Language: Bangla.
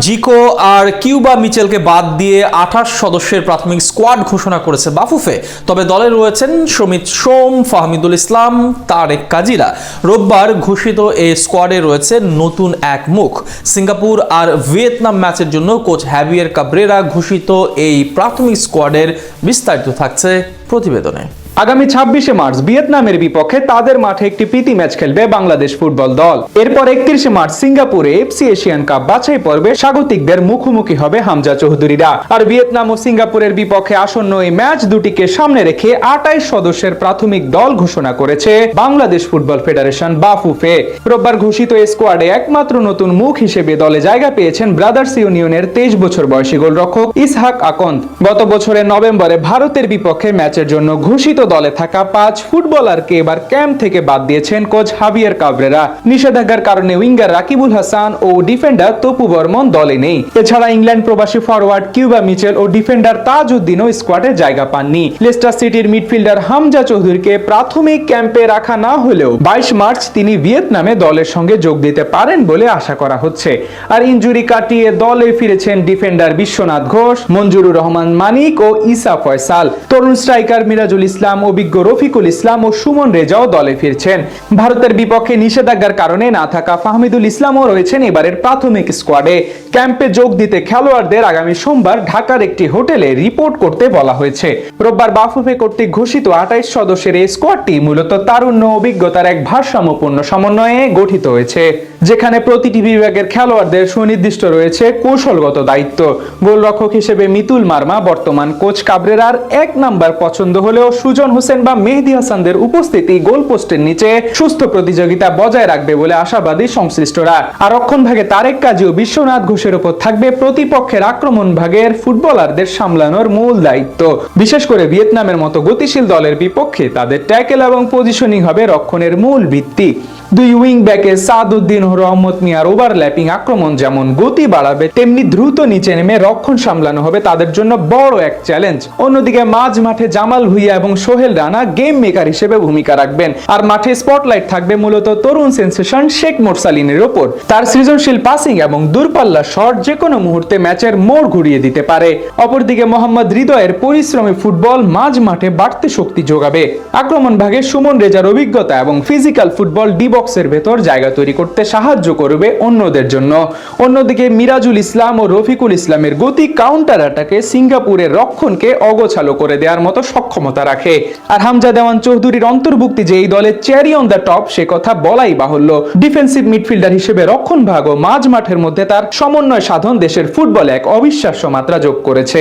জিকো আর কিউবা মিচেলকে বাদ দিয়ে 28 সদস্যের প্রাথমিক স্কোয়াড ঘোষণা করেছে বাফুফে। তবে দলে রয়েছেন সমিত সোম, ফাহমিদুল ইসলাম, তারেক কাজিরা। রোববার ঘোষিত এই স্কোয়াডে রয়েছে নতুন এক মুখ। সিঙ্গাপুর আর ভিয়েতনাম ম্যাচের জন্য কোচ হ্যাভিয়ের কাব্রেরা ঘোষিত এই প্রাথমিক স্কোয়াডের বিস্তারিত থাকছে প্রতিবেদনে। আগামী 26শে মার্চ ভিয়েতনামের বিপক্ষে তাদের মাঠে একটি প্রীতি ম্যাচ খেলবে বাংলাদেশ ফুটবল দল। এরপর 31শে মার্চ সিঙ্গাপুরে এফসি এশিয়ান কাপ বাছাই পর্বে স্বাগতিকদের মুখোমুখি হবে হামজা চৌধুরীরা। আর ভিয়েতনাম ও সিঙ্গাপুরের বিপক্ষে আসন্ন এই ম্যাচ দুটিকে সামনে রেখে 28 সদস্যের প্রাথমিক দল ঘোষণা করেছে বাংলাদেশ ফুটবল ফেডারেশন বাফুফে। রোববার ঘোষিত এই স্কোয়াডে একমাত্র নতুন মুখ হিসেবে দলে জায়গা পেয়েছেন ব্রাদার্স ইউনিয়নের 23 বছর বয়সী গোলরক্ষক ইসহাক আকন্দ। গত বছরের নভেম্বরে ভারতের বিপক্ষে ম্যাচের জন্য ঘোষিত দলে থাকা 5 ফুটবলারকে এবার ক্যাম্প থেকে বাদ দিয়েছেন কোচ হাভিয়ের কাব্রেরা। নিষেধাজ্ঞার কারণে উইঙ্গার রাকিবুল হাসান ও ডিফেন্ডার তপু বর্মন দলে নেই। এছাড়া ইংল্যান্ড প্রবাসী ফরওয়ার্ড কিউবা মিচেল ও ডিফেন্ডার তাজউদ্দিনও স্কোয়াডে জায়গা পাননি। লেস্টার সিটির মিডফিল্ডার হামজা চৌধুরীকে প্রাথমিক ক্যাম্পে রাখা না হলেও 22 মার্চ তিনি ভিয়েতনামে দলের সঙ্গে যোগ দিতে পারেন বলে আশা করা হচ্ছে। আর ইনজুরি কাটিয়ে দলে ফিরেছেন ডিফেন্ডার বিশ্বনাথ ঘোষ, মঞ্জুরুর রহমান মানিক ও ইসা ফয়সাল। তরুণ স্ট্রাইকার মিরাজুল ইসলাম, অভিজ্ঞ রফিকুল ইসলাম ও সুমন রেজাও দলে ফিরছেন। ভারতের বিপক্ষে নিষেধাজ্ঞার কারণে না থাকা ফাহমিদুল ইসলামও রয়েছেন এবারের প্রাথমিক স্কোয়াডে। ক্যাম্পে যোগ দিতে খেলোয়াড়দের আগামী সোমবার ঢাকার একটি হোটেলে রিপোর্ট করতে বলা হয়েছে। রোববার বাফুফে কর্তৃক ঘোষিত 28 সদস্যের এই স্কোয়াডটি মূলত তারুণ্য অভিজ্ঞতার এক ভারসাম্যপূর্ণ সমন্বয়ে গঠিত হয়েছে, যেখানে প্রতিটি বিভাগের খেলোয়াড়দের সুনির্দিষ্ট রয়েছে কৌশলগত দায়িত্ব। গোলরক্ষক হিসেবে মিতুল মার্মা বর্তমান কোচ কাব্রেরার 1 নাম্বার পছন্দ হলেও সুজন হোসেন বা মেহেদী হাসানদের উপস্থিতি গোলপোস্টের নিচে সুস্থ প্রতিযোগিতা বজায় রাখবে বলে আশাবাদী সংশ্লিষ্টরা। আর রক্ষণভাগে তারেক কাজী ও বিশ্বনাথ ঘোষের উপর থাকবে প্রতিপক্ষের আক্রমণ ভাগের ফুটবলারদের সামলানোর মূল দায়িত্ব। বিশেষ করে ভিয়েতনামের মতো গতিশীল দলের বিপক্ষে তাদের ট্যাকেল এবং পজিশনিং হবে রক্ষণের মূল ভিত্তি। দুই উইং ব্যাকে সাদউদ্দিন ও রহমত মিয়ার ওভারল্যাপিং আক্রমণ যেমন গতি বাড়াবে, তেমনি দ্রুত নিচে নেমে রক্ষণ সামলানো হবে তাদের জন্য বড় এক চ্যালেঞ্জ। অন্যদিকে মাঝ মাঠে জামাল ভুঁইয়া এবং সোহেল রানা গেম মেকার হিসেবে ভূমিকা রাখবেন। আর মাঠে স্পটলাইট থাকবে মূলত তরুণ সেন্সেশন শেখ মোরসালিনের ওপর। তার সৃজনশীল পাসিং এবং দূরপাল্লা শট যে কোনো মুহূর্তে ম্যাচের মোড় ঘুরিয়ে দিতে পারে। অপরদিকে মোহাম্মদ হৃদয়ের পরিশ্রমী ফুটবল মাঝ মাঠে বাড়তি শক্তি যোগাবে। আক্রমণ ভাগে সুমন রেজার অভিজ্ঞতা এবং ফিজিক্যাল ফুটবল ডি বক্সের ভেতর জায়গা তৈরি করতে সাহায্য করবে অন্যদের জন্য। অন্যদিকে মিরাজুল ইসলাম ও রফিকুল ইসলামের গতি কাউন্টার অ্যাটাকে সিঙ্গাপুরের রক্ষণকে অগোছালো করে দেওয়ার মতো সক্ষমতা রাখে। আর হামজা দেওয়ান চৌধুরীর অন্তর্ভুক্তি যে এই দলের চেরি অন দ্য টপ সে কথা বলাই বাহুল্য। ডিফেন্সিভ মিডফিল্ডার হিসেবে রক্ষণ ভাগ ও মাঝ মাঠের মধ্যে তার সমন্বয় সাধন দেশের ফুটবলে এক অবিশ্বাস্য মাত্রা যোগ করেছে।